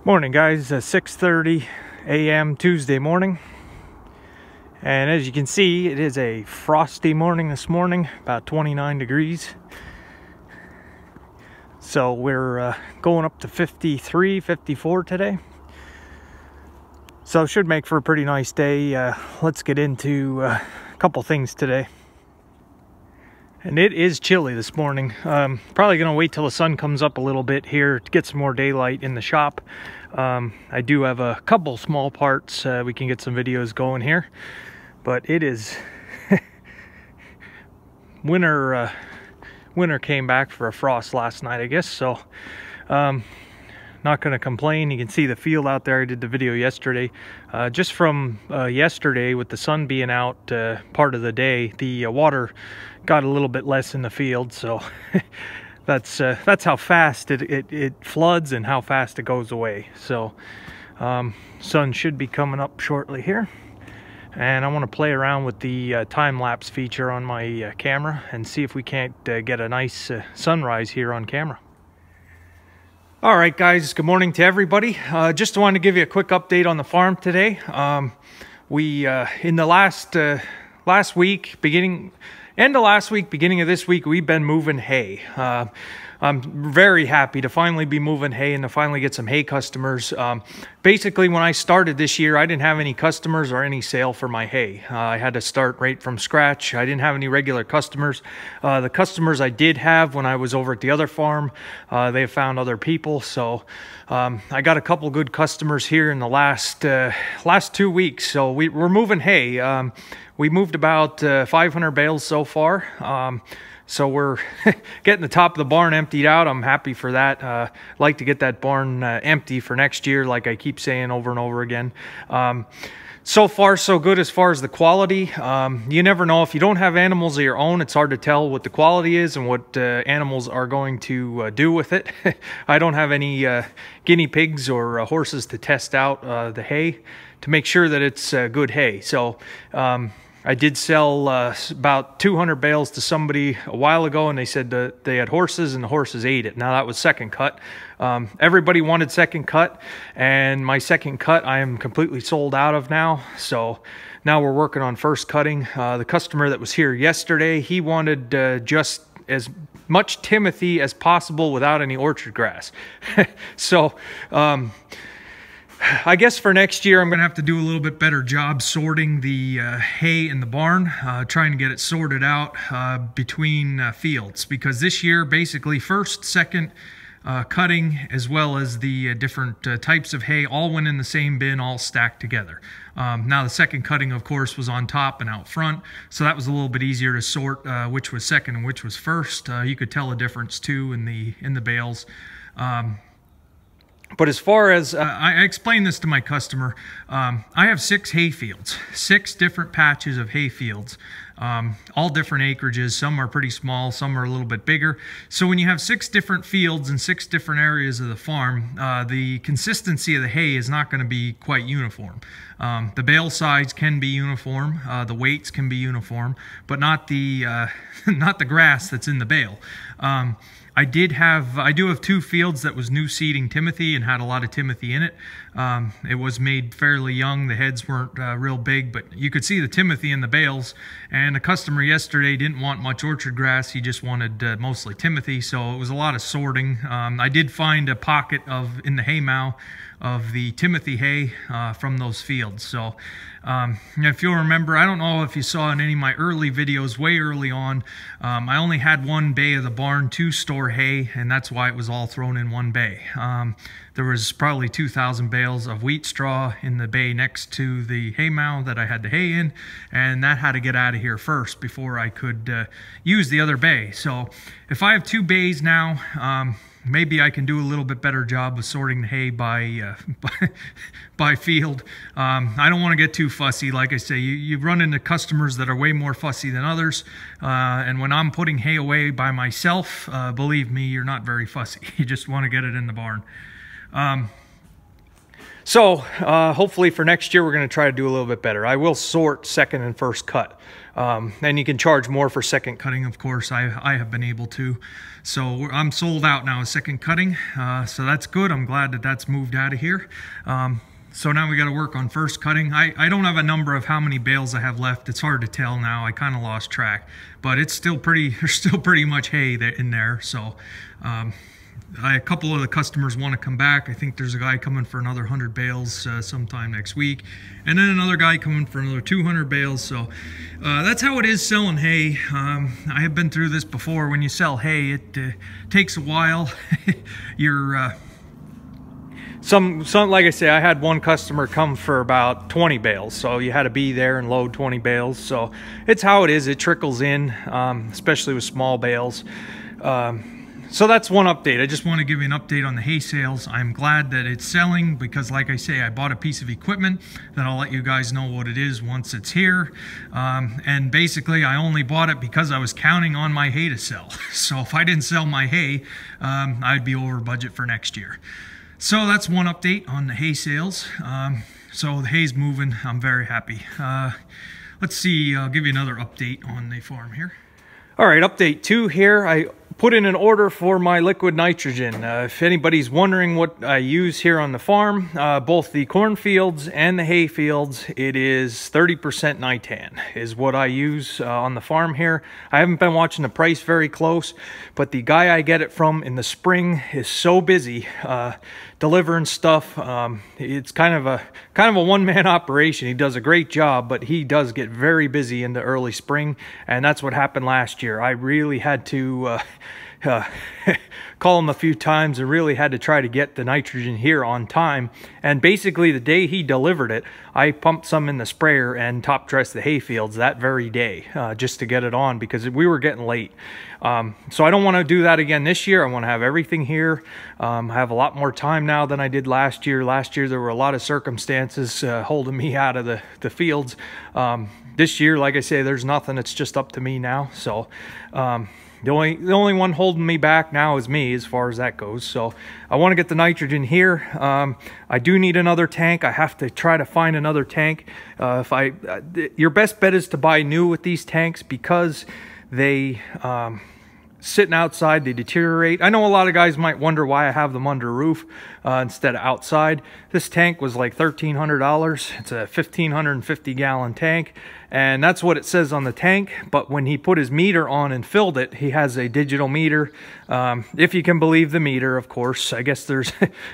Morning guys, 6:30 a.m. Tuesday morning, and as you can see it is a frosty morning this morning, about 29 degrees. So we're going up to 53, 54 today, so it should make for a pretty nice day. Let's get into a couple things today. And it is chilly this morning. Probably gonna wait till the sun comes up a little bit here to get some more daylight in the shop. I do have a couple small parts. We can get some videos going here, but it is winter came back for a frost last night, I guess. So not gonna complain. You can see the field out there. I did the video yesterday. Just from yesterday, with the sun being out part of the day, the water got a little bit less in the field, so that's how fast it floods and how fast it goes away. So sun should be coming up shortly here, and I want to play around with the time-lapse feature on my camera and see if we can't get a nice sunrise here on camera. All right guys, good morning to everybody. Just wanted to give you a quick update on the farm today. We in the last week, end of last week, beginning of this week, we've been moving hay. I'm very happy to finally be moving hay and to finally get some hay customers. Basically, when I started this year, I didn't have any customers or any sale for my hay. I had to start right from scratch. I didn't have any regular customers. The customers I did have when I was over at the other farm, they found other people. So I got a couple good customers here in the last 2 weeks. So we're moving hay. We moved about 500 bales so far. So we're getting the top of the barn emptied out. I'm happy for that. Like to get that barn empty for next year, like I keep saying over and over again. So far, so good as far as the quality. You never know. If you don't have animals of your own, it's hard to tell what the quality is and what animals are going to do with it. I don't have any guinea pigs or horses to test out the hay to make sure that it's good hay. So I did sell about 200 bales to somebody a while ago, and they said that they had horses and the horses ate it. Now that was second cut. Everybody wanted second cut, and my second cut I am completely sold out of now. So now we're working on first cutting. The customer that was here yesterday, he wanted just as much Timothy as possible without any orchard grass. So I guess for next year, I'm going to have to do a little bit better job sorting the hay in the barn, trying to get it sorted out between fields, because this year, basically first, second cutting, as well as the different types of hay, all went in the same bin, all stacked together. Now the second cutting, of course, was on top and out front, so that was a little bit easier to sort which was second and which was first. You could tell a difference too in the bales. But as far as, I explained this to my customer, I have 6 hay fields, 6 different patches of hay fields, all different acreages. Some are pretty small, some are a little bit bigger. So when you have 6 different fields and 6 different areas of the farm, the consistency of the hay is not going to be quite uniform. The bale size can be uniform, the weights can be uniform, but not the not the grass that's in the bale. I do have 2 fields that was new seeding Timothy and had a lot of Timothy in it. It was made fairly young. The heads weren't real big, but you could see the Timothy in the bales. And a customer yesterday didn't want much orchard grass. He just wanted mostly Timothy, so it was a lot of sorting. I did find a pocket in the hay mow of the Timothy hay from those fields. So if you'll remember, I don't know if you saw in any of my early videos, way early on, I only had one bay of the barn to store hay, and that's why it was all thrown in one bay. There was probably 2,000 bales of wheat straw in the bay next to the hay mow that I had the hay in, and that had to get out of here first before I could use the other bay. So if I have 2 bays now, maybe I can do a little bit better job of sorting the hay by field. I don't want to get too fussy. Like I say, you run into customers that are way more fussy than others. And when I'm putting hay away by myself, believe me, you're not very fussy. You just want to get it in the barn. So hopefully for next year, we're going to try to do a little bit better. I will sort second and first cut. And you can charge more for second cutting, of course. I have been able to. So I'm sold out now of second cutting. So that's good. I'm glad that that's moved out of here. So now we got to work on first cutting. I don't have a number of how many bales I have left. It's hard to tell now. I kind of lost track, but it's still there's still pretty much hay in there. So a couple of the customers want to come back. I think there's a guy coming for another 100 bales sometime next week, and then another guy coming for another 200 bales. So that's how it is selling hay. I have been through this before. When you sell hay, it takes a while. Like I say, I had one customer come for about 20 bales, so you had to be there and load 20 bales. So it's how it is. It trickles in, especially with small bales. So that's one update. I just want to give you an update on the hay sales. I'm glad that it's selling because, like I say, I bought a piece of equipment that I'll let you guys know what it is once it's here. And basically, I only bought it because I was counting on my hay to sell. So if I didn't sell my hay, I'd be over budget for next year. So that's one update on the hay sales. So the hay's moving. I'm very happy. Let's see. I'll give you another update on the farm here. All right, update 2 here. I put in an order for my liquid nitrogen. If anybody's wondering what I use here on the farm, both the cornfields and the hay fields, it is 30% nitan is what I use on the farm here. I haven't been watching the price very close, but the guy I get it from in the spring is so busy delivering stuff. It's kind of a one-man operation. He does a great job, but he does get very busy in the early spring, and that's what happened last year. I really had to call him a few times and really had to try to get the nitrogen here on time. And basically the day he delivered it, I pumped some in the sprayer and top dressed the hay fields that very day just to get it on because we were getting late. So I don't want to do that again this year. I want to have everything here. I have a lot more time now than I did last year. Last year there were a lot of circumstances holding me out of the fields. This year, like I say, there's nothing. It's just up to me now. So the only one holding me back now is me as far as that goes. So I want to get the nitrogen here. I do need another tank. I have to try to find another tank. Your best bet is to buy new with these tanks because they sitting outside, they deteriorate. I know a lot of guys might wonder why I have them under roof instead of outside. This tank was like $1,300. It's a 1,550 gallon tank, and that's what it says on the tank. But when he put his meter on and filled it, he has a digital meter. If you can believe the meter, of course. I guess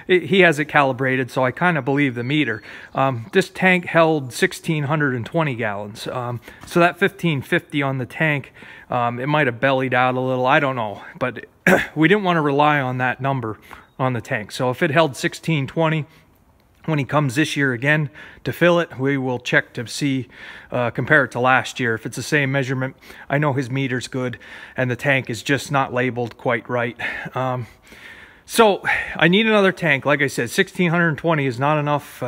he has it calibrated, so I kind of believe the meter. This tank held 1,620 gallons. So that 1,550 on the tank, it might have bellied out a little. I don't know, but we didn't want to rely on that number on the tank. So if it held 1,620, when he comes this year again to fill it, we will check to see, compare it to last year. If it's the same measurement, I know his meter's good and the tank is just not labeled quite right. So I need another tank. Like I said, 1,620 is not enough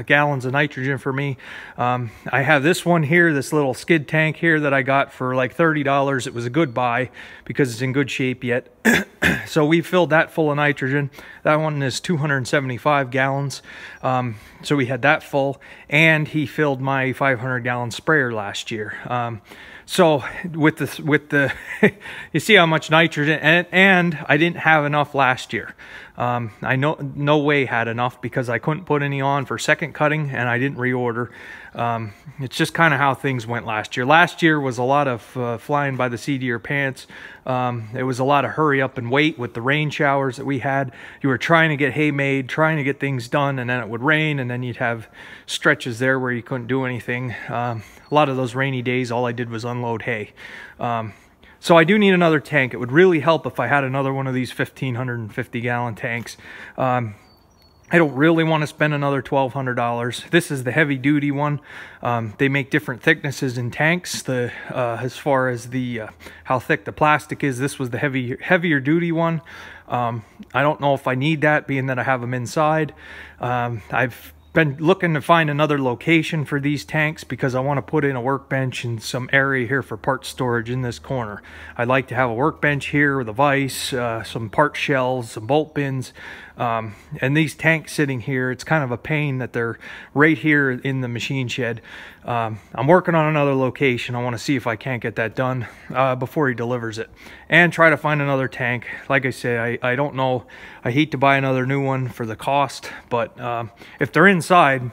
gallons of nitrogen for me. I have this one here, this little skid tank here that I got for like $30. It was a good buy because it's in good shape yet. So we filled that full of nitrogen. That one is 275 gallons. So we had that full, and he filled my 500 gallon sprayer last year. So with the you see how much nitrogen, and I didn't have enough last year. I no way had enough because I couldn't put any on for second cutting, and I didn't reorder. It's just kind of how things went last year. Last year was a lot of flying by the seat of your pants. It was a lot of hurry up and wait with the rain showers that we had. You were trying to get hay made, trying to get things done, and then it would rain, and then you'd have stretches there where you couldn't do anything. A lot of those rainy days, all I did was unload hay. So I do need another tank. It would really help if I had another one of these 1,550 gallon tanks. I don't really want to spend another $1,200. This is the heavy duty one. They make different thicknesses in tanks. As far as how thick the plastic is, this was the heavier duty one. I don't know if I need that, being that I have them inside. I've been looking to find another location for these tanks because I want to put in a workbench and some area here for part storage in this corner. I'd like to have a workbench here with a vise, some part shelves, some bolt bins, and these tanks sitting here, it's kind of a pain that they're right here in the machine shed. I'm working on another location. I want to see if I can't get that done before he delivers it, and try to find another tank. Like I say, I don't know. I hate to buy another new one for the cost, but if they're inside,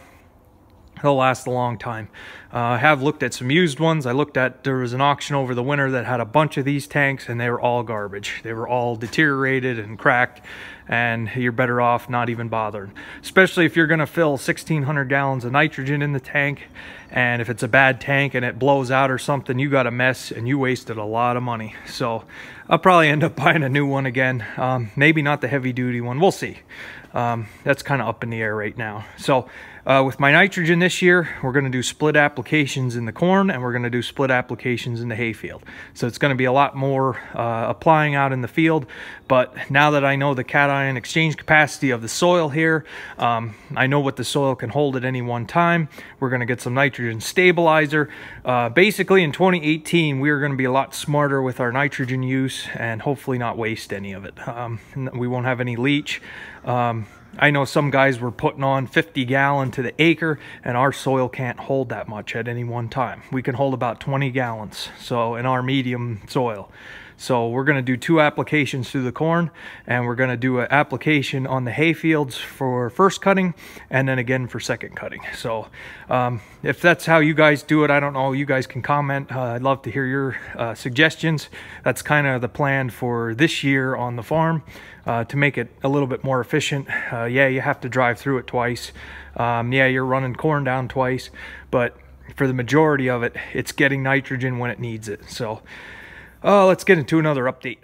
they'll last a long time. I have looked at some used ones. There was an auction over the winter that had a bunch of these tanks, and they were all garbage. They were all deteriorated and cracked, and you're better off not even bothering. Especially if you're gonna fill 1,600 gallons of nitrogen in the tank, and if it's a bad tank and it blows out or something, you got a mess and you wasted a lot of money. So I'll probably end up buying a new one again. Maybe not the heavy duty one, we'll see. That's kind of up in the air right now. So with my nitrogen this year, we're going to do split applications in the corn, and we're going to do split applications in the hayfield. So it's going to be a lot more applying out in the field. But now that I know the cation exchange capacity of the soil here, I know what the soil can hold at any one time. We're going to get some nitrogen stabilizer. Basically in 2018, we're going to be a lot smarter with our nitrogen use and hopefully not waste any of it. We won't have any leach. I know some guys were putting on 50 gallon to the acre, and our soil can't hold that much at any one time. We can hold about 20 gallons, so in our medium soil. So we're going to do 2 applications through the corn, and we're going to do an application on the hay fields for first cutting, and then again for second cutting. So if that's how you guys do it, I don't know, you guys can comment. I'd love to hear your suggestions. That's kind of the plan for this year on the farm, to make it a little bit more efficient. Yeah, you have to drive through it twice. Yeah, you're running corn down twice, but for the majority of it, it's getting nitrogen when it needs it. So let's get into another update.